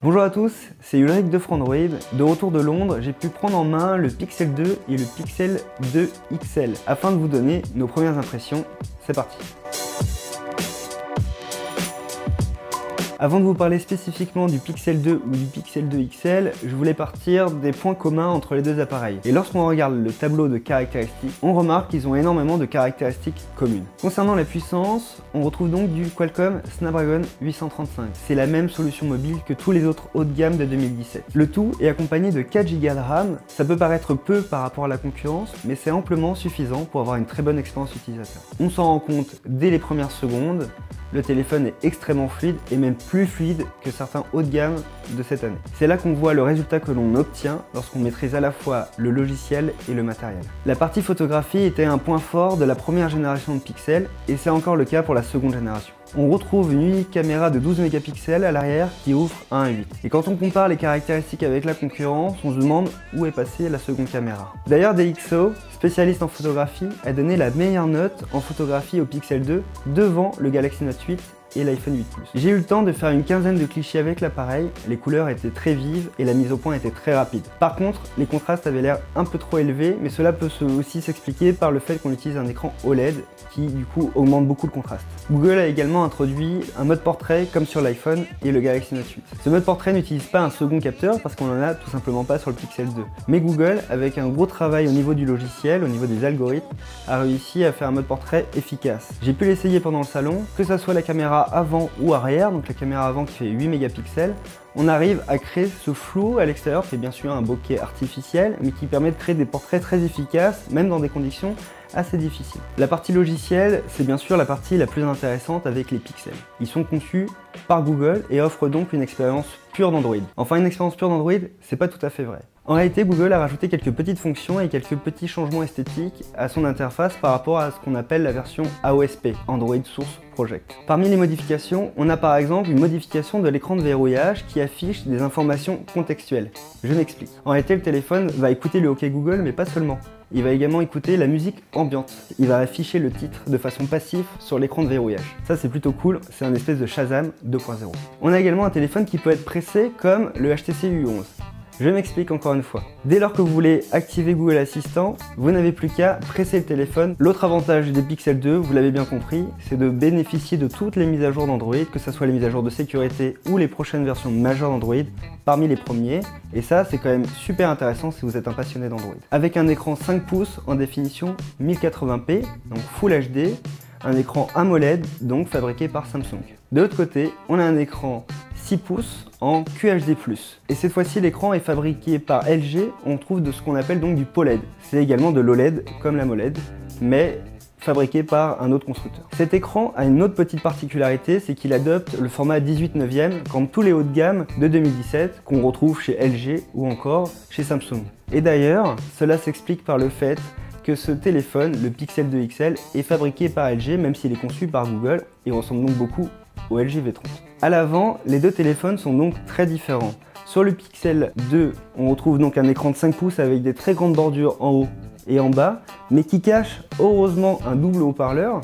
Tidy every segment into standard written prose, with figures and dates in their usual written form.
Bonjour à tous, c'est Ulrich de Frandroid. De retour de Londres, j'ai pu prendre en main le Pixel 2 et le Pixel 2 XL afin de vous donner nos premières impressions. C'est parti! Avant de vous parler spécifiquement du Pixel 2 ou du Pixel 2 XL, je voulais partir des points communs entre les deux appareils. Et lorsqu'on regarde le tableau de caractéristiques, on remarque qu'ils ont énormément de caractéristiques communes. Concernant la puissance, on retrouve donc du Qualcomm Snapdragon 835. C'est la même solution mobile que tous les autres hauts de gamme de 2017. Le tout est accompagné de 4 Go de RAM. Ça peut paraître peu par rapport à la concurrence, mais c'est amplement suffisant pour avoir une très bonne expérience utilisateur. On s'en rend compte dès les premières secondes. Le téléphone est extrêmement fluide et même plus fluide que certains hauts de gamme de cette année. C'est là qu'on voit le résultat que l'on obtient lorsqu'on maîtrise à la fois le logiciel et le matériel. La partie photographie était un point fort de la première génération de Pixel et c'est encore le cas pour la seconde génération. On retrouve une unique caméra de 12 mégapixels à l'arrière qui ouvre à 1.8. Et quand on compare les caractéristiques avec la concurrence, on se demande où est passée la seconde caméra. D'ailleurs, DxO, spécialiste en photographie, a donné la meilleure note en photographie au Pixel 2 devant le Galaxy Note 8 et l'iPhone 8 Plus. J'ai eu le temps de faire une quinzaine de clichés avec l'appareil, les couleurs étaient très vives et la mise au point était très rapide. Par contre, les contrastes avaient l'air un peu trop élevés, mais cela peut aussi s'expliquer par le fait qu'on utilise un écran OLED qui du coup augmente beaucoup le contraste. Google a également introduit un mode portrait comme sur l'iPhone et le Galaxy Note 8. Ce mode portrait n'utilise pas un second capteur parce qu'on en a tout simplement pas sur le Pixel 2. Mais Google, avec un gros travail au niveau du logiciel, au niveau des algorithmes, a réussi à faire un mode portrait efficace. J'ai pu l'essayer pendant le salon, que ça soit la caméra avant ou arrière, donc la caméra avant qui fait 8 mégapixels, on arrive à créer ce flou à l'extérieur, c'est bien sûr un bokeh artificiel, mais qui permet de créer des portraits très efficaces, même dans des conditions assez difficiles. La partie logicielle, c'est bien sûr la partie la plus intéressante avec les pixels. Ils sont conçus par Google et offrent donc une expérience pure d'Android. Enfin, une expérience pure d'Android, c'est pas tout à fait vrai. En réalité, Google a rajouté quelques petites fonctions et quelques petits changements esthétiques à son interface par rapport à ce qu'on appelle la version AOSP, Android Source Project. Parmi les modifications, on a par exemple une modification de l'écran de verrouillage qui affiche des informations contextuelles. Je m'explique. En réalité, le téléphone va écouter le OK Google, mais pas seulement. Il va également écouter la musique ambiante. Il va afficher le titre de façon passive sur l'écran de verrouillage. Ça, c'est plutôt cool, c'est un espèce de Shazam 2.0. On a également un téléphone qui peut être pressé comme le HTC U11. Je m'explique encore une fois. Dès lors que vous voulez activer Google Assistant, vous n'avez plus qu'à presser le téléphone. L'autre avantage des Pixel 2, vous l'avez bien compris, c'est de bénéficier de toutes les mises à jour d'Android, que ce soit les mises à jour de sécurité ou les prochaines versions majeures d'Android, parmi les premiers. Et ça, c'est quand même super intéressant si vous êtes un passionné d'Android. Avec un écran 5 pouces en définition 1080p, donc Full HD, un écran AMOLED, donc fabriqué par Samsung. De l'autre côté, on a un écran 6 pouces en QHD+. Et cette fois-ci, l'écran est fabriqué par LG, on trouve de ce qu'on appelle donc du POLED. C'est également de l'OLED, comme l'AMOLED, mais fabriqué par un autre constructeur. Cet écran a une autre petite particularité, c'est qu'il adopte le format 18/9, comme tous les hauts de gamme de 2017 qu'on retrouve chez LG ou encore chez Samsung. Et d'ailleurs, cela s'explique par le fait que ce téléphone, le Pixel 2 XL, est fabriqué par LG, même s'il est conçu par Google, et ressemble donc beaucoup au LG V30. À l'avant, les deux téléphones sont donc très différents. Sur le Pixel 2, on retrouve donc un écran de 5 pouces avec des très grandes bordures en haut et en bas, mais qui cache heureusement un double haut-parleur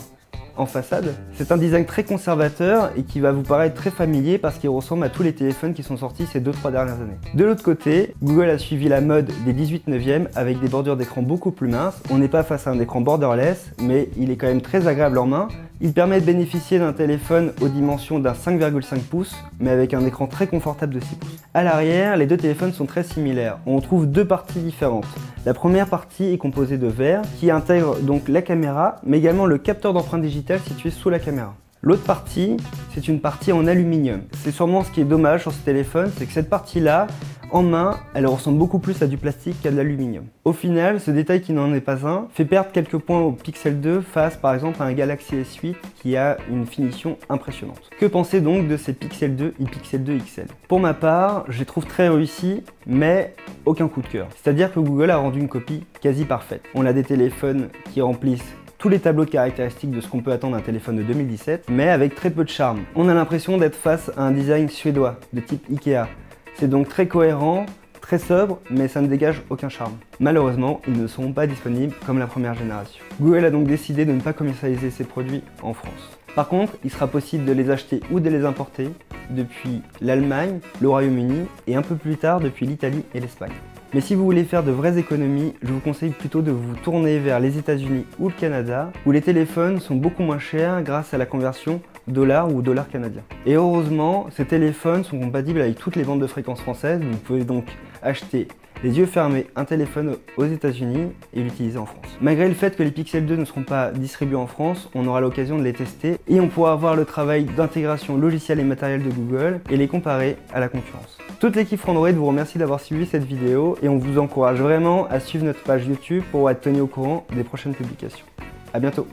en façade. C'est un design très conservateur et qui va vous paraître très familier parce qu'il ressemble à tous les téléphones qui sont sortis ces 2-3 dernières années. De l'autre côté, Google a suivi la mode des 18/9 avec des bordures d'écran beaucoup plus minces. On n'est pas face à un écran borderless, mais il est quand même très agréable en main. Il permet de bénéficier d'un téléphone aux dimensions d'un 5,5 pouces, mais avec un écran très confortable de 6 pouces. À l'arrière, les deux téléphones sont très similaires. On trouve deux parties différentes. La première partie est composée de verre, qui intègre donc la caméra, mais également le capteur d'empreinte digitale situé sous la caméra. L'autre partie, c'est une partie en aluminium. C'est sûrement ce qui est dommage sur ce téléphone, c'est que cette partie-là, en main, elle ressemble beaucoup plus à du plastique qu'à de l'aluminium. Au final, ce détail qui n'en est pas un fait perdre quelques points au Pixel 2 face par exemple à un Galaxy S8 qui a une finition impressionnante. Que penser donc de ces Pixel 2 et Pixel 2 XL? Pour ma part, je les trouve très réussis, mais aucun coup de cœur. C'est-à-dire que Google a rendu une copie quasi parfaite. On a des téléphones qui remplissent tous les tableaux de caractéristiques de ce qu'on peut attendre d'un téléphone de 2017, mais avec très peu de charme. On a l'impression d'être face à un design suédois, de type Ikea. C'est donc très cohérent, très sobre, mais ça ne dégage aucun charme. Malheureusement, ils ne seront pas disponibles comme la première génération. Google a donc décidé de ne pas commercialiser ces produits en France. Par contre, il sera possible de les acheter ou de les importer depuis l'Allemagne, le Royaume-Uni et un peu plus tard depuis l'Italie et l'Espagne. Mais si vous voulez faire de vraies économies, je vous conseille plutôt de vous tourner vers les États-Unis ou le Canada, où les téléphones sont beaucoup moins chers grâce à la conversion dollar ou dollar canadien. Et heureusement, ces téléphones sont compatibles avec toutes les bandes de fréquences françaises, vous pouvez donc acheter les yeux fermés un téléphone aux États-Unis et l'utiliser en France. Malgré le fait que les Pixel 2 ne seront pas distribués en France, on aura l'occasion de les tester et on pourra avoir le travail d'intégration logicielle et matérielle de Google et les comparer à la concurrence. Toute l'équipe Frandroid vous remercie d'avoir suivi cette vidéo et on vous encourage vraiment à suivre notre page YouTube pour être tenu au courant des prochaines publications. A bientôt!